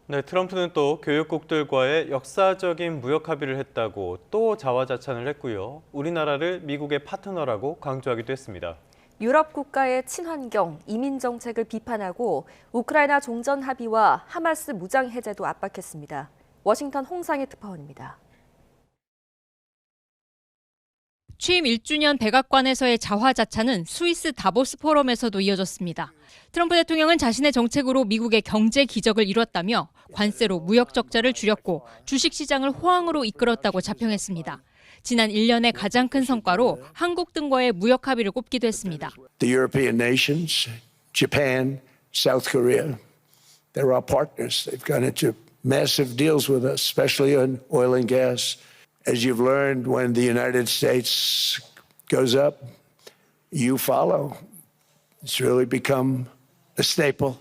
네, 트럼프는 또 교육국들과의 역사적인 무역 합의를 했다고 또 자화자찬을 했고요. 우리나라를 미국의 파트너라고 강조하기도 했습니다. 유럽 국가의 친환경, 이민 정책을 비판하고 우크라이나 종전 합의와 하마스 무장 해제도 압박했습니다. 워싱턴 홍상의 특파원입니다. 취임 1주년 백악관에서의 자화자찬은 스위스 다보스 포럼에서도 이어졌습니다. 트럼프 대통령은 자신의 정책으로 미국의 경제 기적을 이뤘다며 관세로 무역 적자를 줄였고 주식시장을 호황으로 이끌었다고 자평했습니다. 지난 1년의 가장 큰 성과로 한국 등과의 무역 합의를 꼽기도 했습니다. The European nations, Japan, South Korea, they're our partners. They've gone into massive deals with us, especially on oil and gas. As you've learned, when the United States goes up, you follow. It's really become a staple.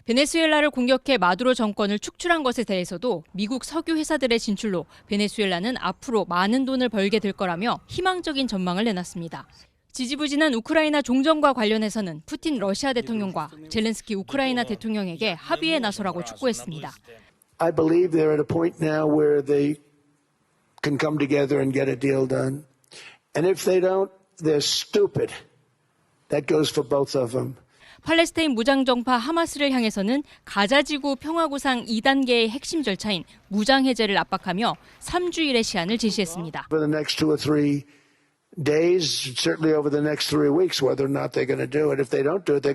베네수엘라를 공격해 마두로 정권을 축출한 것에 대해서도 미국 석유 회사들의 진출로 베네수엘라는 앞으로 많은 돈을 벌게 될 거라며 희망적인 전망을 내놨습니다. 지지부진한 우크라이나 종전과 관련해서는 푸틴 러시아 대통령과 젤렌스키 우크라이나 대통령에게 합의에 나서라고 촉구했습니다. I believe they're at a point now where they can come together and get a deal done. And if they don't, they're stupid. That goes for both of them. 팔레스타인 무장정파 하마스를 향해서는 가자지구 평화구상 2단계의 핵심 절차인 무장해제를 압박하며 3주일의 시한을 제시했습니다. For the next 2 or 3 days, certainly over the next 3 weeks, whether or not they're going to do it. If they don't do it,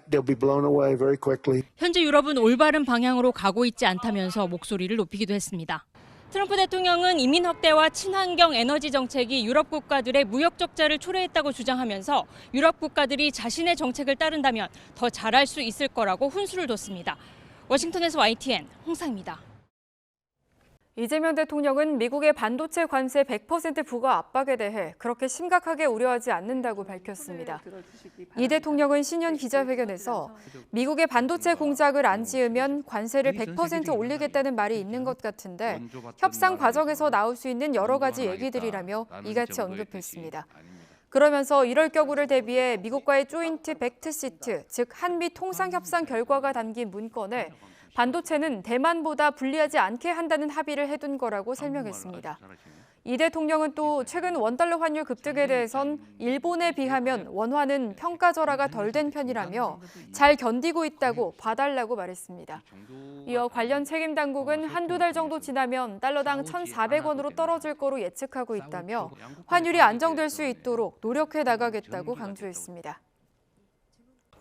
they'll be blown away very quickly. 현재 유럽은 올바른 방향으로 가고 있지 않다면서 목소리를 높이기도 했습니다. 트럼프 대통령은 이민 확대와 친환경 에너지 정책이 유럽 국가들의 무역 적자를 초래했다고 주장하면서 유럽 국가들이 자신의 정책을 따른다면 더 잘할 수 있을 거라고 훈수를 뒀습니다. 워싱턴에서 YTN 홍상입니다. 이재명 대통령은 미국의 반도체 관세 100% 부과 압박에 대해 그렇게 심각하게 우려하지 않는다고 밝혔습니다. 이 대통령은 신년 기자회견에서 미국의 반도체 공장을 안 지으면 관세를 100% 올리겠다는 말이 있는 것 같은데 협상 과정에서 나올 수 있는 여러 가지 얘기들이라며 이같이 언급했습니다. 그러면서 이럴 경우를 대비해 미국과의 조인트 팩트시트, 즉 한미 통상협상 결과가 담긴 문건에 반도체는 대만보다 불리하지 않게 한다는 합의를 해둔 거라고 설명했습니다. 이 대통령은 또 최근 원달러 환율 급등에 대해선 일본에 비하면 원화는 평가절하가 덜 된 편이라며 잘 견디고 있다고 봐달라고 말했습니다. 이어 관련 책임 당국은 한두 달 정도 지나면 달러당 1,400원으로 떨어질 거로 예측하고 있다며 환율이 안정될 수 있도록 노력해 나가겠다고 강조했습니다.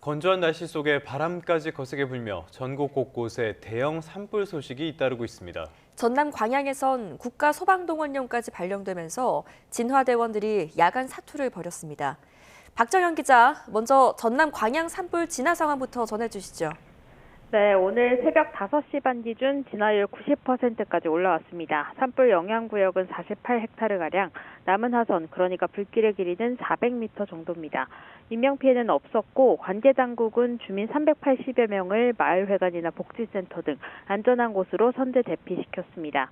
건조한 날씨 속에 바람까지 거세게 불며 전국 곳곳에 대형 산불 소식이 잇따르고 있습니다. 전남 광양에선 국가소방동원령까지 발령되면서 진화대원들이 야간 사투를 벌였습니다. 박정현 기자, 먼저 전남 광양 산불 진화 상황부터 전해주시죠. 네, 오늘 새벽 5시 반 기준 진화율 90%까지 올라왔습니다. 산불 영향구역은 48헥타르가량, 남은 하선, 그러니까 불길의 길이는 400m 정도입니다. 인명피해는 없었고 관계당국은 주민 380여 명을 마을회관이나 복지센터 등 안전한 곳으로 선제 대피시켰습니다.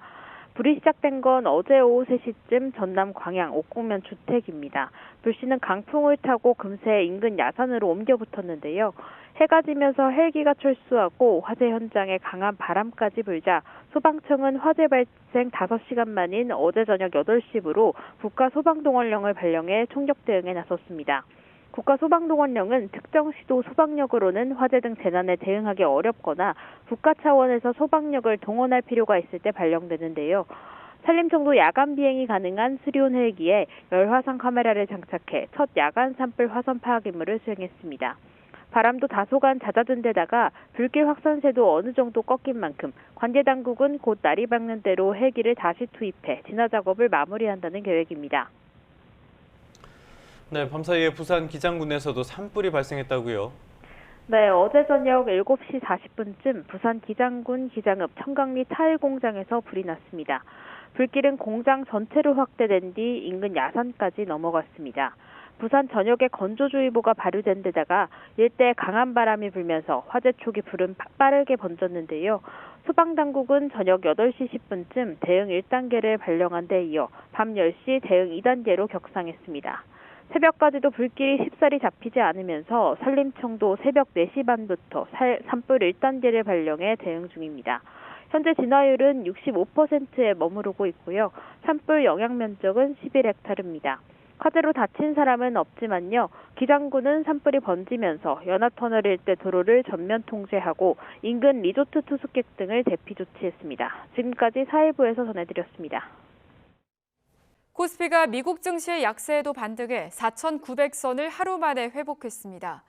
불이 시작된 건 어제 오후 3시쯤 전남 광양 옥곡면 주택입니다. 불씨는 강풍을 타고 금세 인근 야산으로 옮겨 붙었는데요. 해가 지면서 헬기가 철수하고 화재 현장에 강한 바람까지 불자 소방청은 화재 발생 5시간 만인 어제 저녁 8시부로 국가소방동원령을 발령해 총력 대응에 나섰습니다. 국가소방동원령은 특정 시도 소방력으로는 화재 등 재난에 대응하기 어렵거나 국가 차원에서 소방력을 동원할 필요가 있을 때 발령되는데요. 산림청도 야간 비행이 가능한 수리온 헬기에 열화상 카메라를 장착해 첫 야간 산불 화선 파악 임무를 수행했습니다. 바람도 다소간 잦아든 데다가 불길 확산세도 어느 정도 꺾인 만큼 관계당국은 곧 날이 밝는 대로 헬기를 다시 투입해 진화 작업을 마무리한다는 계획입니다. 네, 밤사이에 부산 기장군에서도 산불이 발생했다고요? 네, 어제 저녁 7시 40분쯤 부산 기장군 기장읍 청강리 타일 공장에서 불이 났습니다. 불길은 공장 전체로 확대된 뒤 인근 야산까지 넘어갔습니다. 부산 전역에 건조주의보가 발효된 데다가 일대에 강한 바람이 불면서 화재 초기 불은 빠르게 번졌는데요. 소방당국은 저녁 8시 10분쯤 대응 1단계를 발령한 데 이어 밤 10시 대응 2단계로 격상했습니다. 새벽까지도 불길이 쉽사리 잡히지 않으면서 산림청도 새벽 4시 반부터 산불 1단계를 발령해 대응 중입니다. 현재 진화율은 65%에 머무르고 있고요. 산불 영향 면적은 11헥타르입니다. 화재로 다친 사람은 없지만요. 기장군은 산불이 번지면서 연합터널 일대 도로를 전면 통제하고 인근 리조트 투숙객 등을 대피 조치했습니다. 지금까지 사회부에서 전해드렸습니다. 코스피가 미국 증시의 약세에도 반등해 4,900선을 하루 만에 회복했습니다.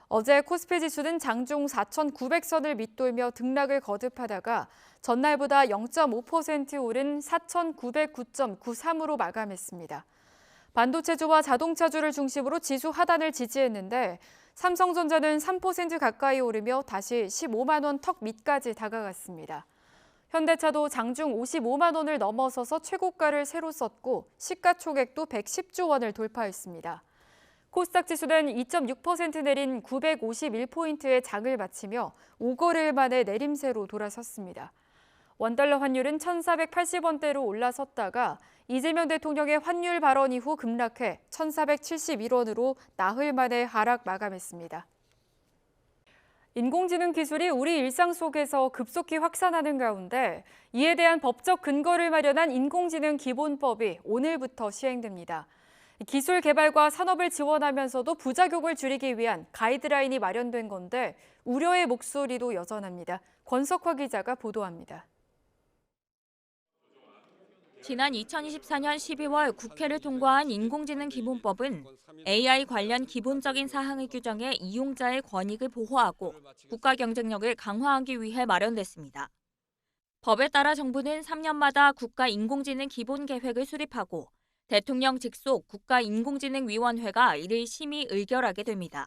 어제 코스피 지수는 장중 4,900선을 밑돌며 등락을 거듭하다가 전날보다 0.5% 오른 4,909.93으로 마감했습니다. 반도체주와 자동차주를 중심으로 지수 하단을 지지했는데 삼성전자는 3% 가까이 오르며 다시 15만 원 턱 밑까지 다가갔습니다. 현대차도 장중 55만 원을 넘어서서 최고가를 새로 썼고 시가총액도 110조 원을 돌파했습니다. 코스닥 지수는 2.6% 내린 951포인트의 장을 마치며 5거래일 만에 내림세로 돌아섰습니다. 원달러 환율은 1,480원대로 올라섰다가 이재명 대통령의 환율 발언 이후 급락해 1,471원으로 나흘 만에 하락 마감했습니다. 인공지능 기술이 우리 일상 속에서 급속히 확산하는 가운데 이에 대한 법적 근거를 마련한 인공지능 기본법이 오늘부터 시행됩니다. 기술 개발과 산업을 지원하면서도 부작용을 줄이기 위한 가이드라인이 마련된 건데 우려의 목소리도 여전합니다. 권석화 기자가 보도합니다. 지난 2024년 12월 국회를 통과한 인공지능 기본법은 AI 관련 기본적인 사항을 규정해 이용자의 권익을 보호하고 국가 경쟁력을 강화하기 위해 마련됐습니다. 법에 따라 정부는 3년마다 국가 인공지능 기본 계획을 수립하고 대통령 직속 국가인공지능위원회가 이를 심의 의결하게 됩니다.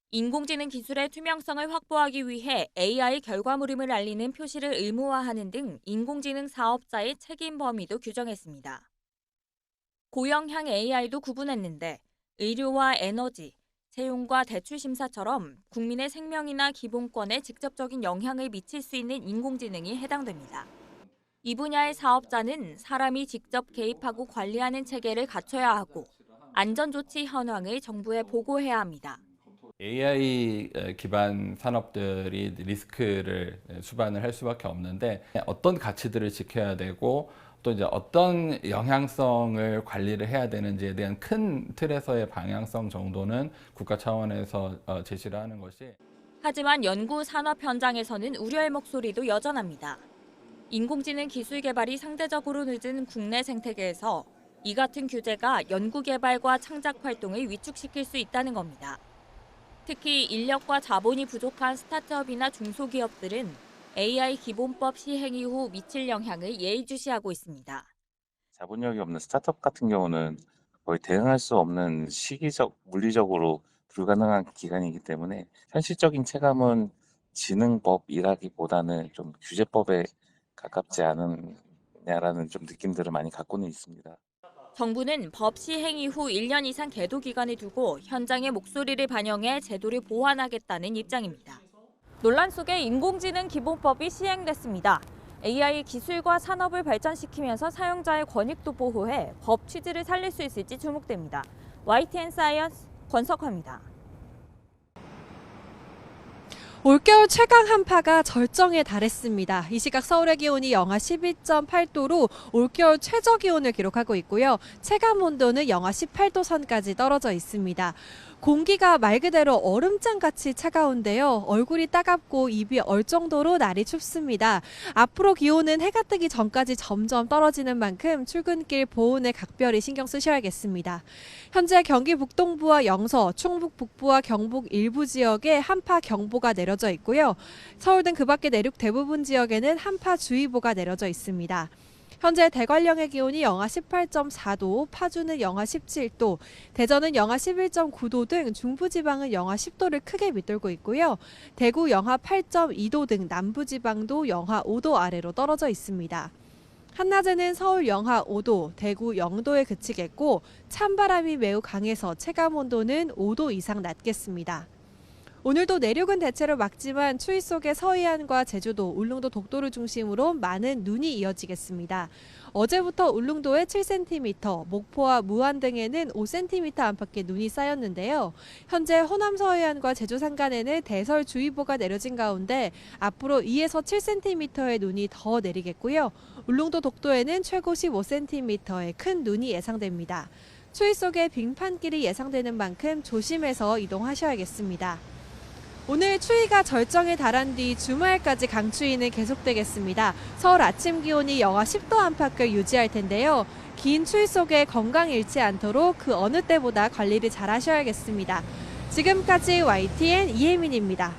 인공지능 기술의 투명성을 확보하기 위해 AI 결과물임을 알리는 표시를 의무화하는 등 인공지능 사업자의 책임 범위도 규정했습니다. 고영향 AI도 구분했는데 의료와 에너지, 채용과 대출 심사처럼 국민의 생명이나 기본권에 직접적인 영향을 미칠 수 있는 인공지능이 해당됩니다. 이 분야의 사업자는 사람이 직접 개입하고 관리하는 체계를 갖춰야 하고 안전조치 현황을 정부에 보고해야 합니다. AI 기반 산업들이 리스크를 수반을 할 수밖에 없는데 어떤 가치들을 지켜야 되고 또 이제 어떤 영향성을 관리를 해야 되는지에 대한 큰 틀에서의 방향성 정도는 국가 차원에서 제시를 하는 것이. 하지만 연구 산업 현장에서는 우려의 목소리도 여전합니다. 인공지능 기술 개발이 상대적으로 늦은 국내 생태계에서 이 같은 규제가 연구 개발과 창작 활동을 위축시킬 수 있다는 겁니다. 특히 인력과 자본이 부족한 스타트업이나 중소기업들은 AI 기본법 시행 이후 미칠 영향을 예의주시하고 있습니다. 자본력이 없는 스타트업 같은 경우는 거의 대응할 수 없는 시기적, 물리적으로 불가능한 기간이기 때문에 현실적인 체감은 지능법이라기보다는 좀 규제법에 가깝지 않느냐라는 좀 느낌들을 많이 갖고는 있습니다. 정부는 법 시행 이후 1년 이상 계도 기간을 두고 현장의 목소리를 반영해 제도를 보완하겠다는 입장입니다. 논란 속에 인공지능 기본법이 시행됐습니다. AI 기술과 산업을 발전시키면서 사용자의 권익도 보호해 법 취지를 살릴 수 있을지 주목됩니다. YTN 사이언스 권석화입니다. 올겨울 최강 한파가 절정에 달했습니다. 이 시각 서울의 기온이 영하 12.8도로 올겨울 최저 기온을 기록하고 있고요. 체감 온도는 영하 18도 선까지 떨어져 있습니다. 공기가 말 그대로 얼음장같이 차가운데요. 얼굴이 따갑고 입이 얼 정도로 날이 춥습니다. 앞으로 기온은 해가 뜨기 전까지 점점 떨어지는 만큼 출근길 보온에 각별히 신경 쓰셔야겠습니다. 현재 경기 북동부와 영서, 충북 북부와 경북 일부 지역에 한파 경보가 내려져 있고요. 서울 등 그 밖의 내륙 대부분 지역에는 한파주의보가 내려져 있습니다. 현재 대관령의 기온이 영하 18.4도, 파주는 영하 17도, 대전은 영하 11.9도 등 중부지방은 영하 10도를 크게 밑돌고 있고요. 대구 영하 8.2도 등 남부지방도 영하 5도 아래로 떨어져 있습니다. 한낮에는 서울 영하 5도, 대구 0도에 그치겠고 찬바람이 매우 강해서 체감온도는 5도 이상 낮겠습니다. 오늘도 내륙은 대체로 맑지만 추위 속에 서해안과 제주도, 울릉도, 독도를 중심으로 많은 눈이 이어지겠습니다. 어제부터 울릉도에 7cm, 목포와 무안 등에는 5cm 안팎의 눈이 쌓였는데요. 현재 호남 서해안과 제주 산간에는 대설주의보가 내려진 가운데 앞으로 2에서 7cm의 눈이 더 내리겠고요. 울릉도, 독도에는 최고 15cm의 큰 눈이 예상됩니다. 추위 속에 빙판길이 예상되는 만큼 조심해서 이동하셔야겠습니다. 오늘 추위가 절정에 달한 뒤 주말까지 강추위는 계속되겠습니다. 서울 아침 기온이 영하 10도 안팎을 유지할 텐데요. 긴 추위 속에 건강 잃지 않도록 그 어느 때보다 관리를 잘 하셔야겠습니다. 지금까지 YTN 이혜민입니다.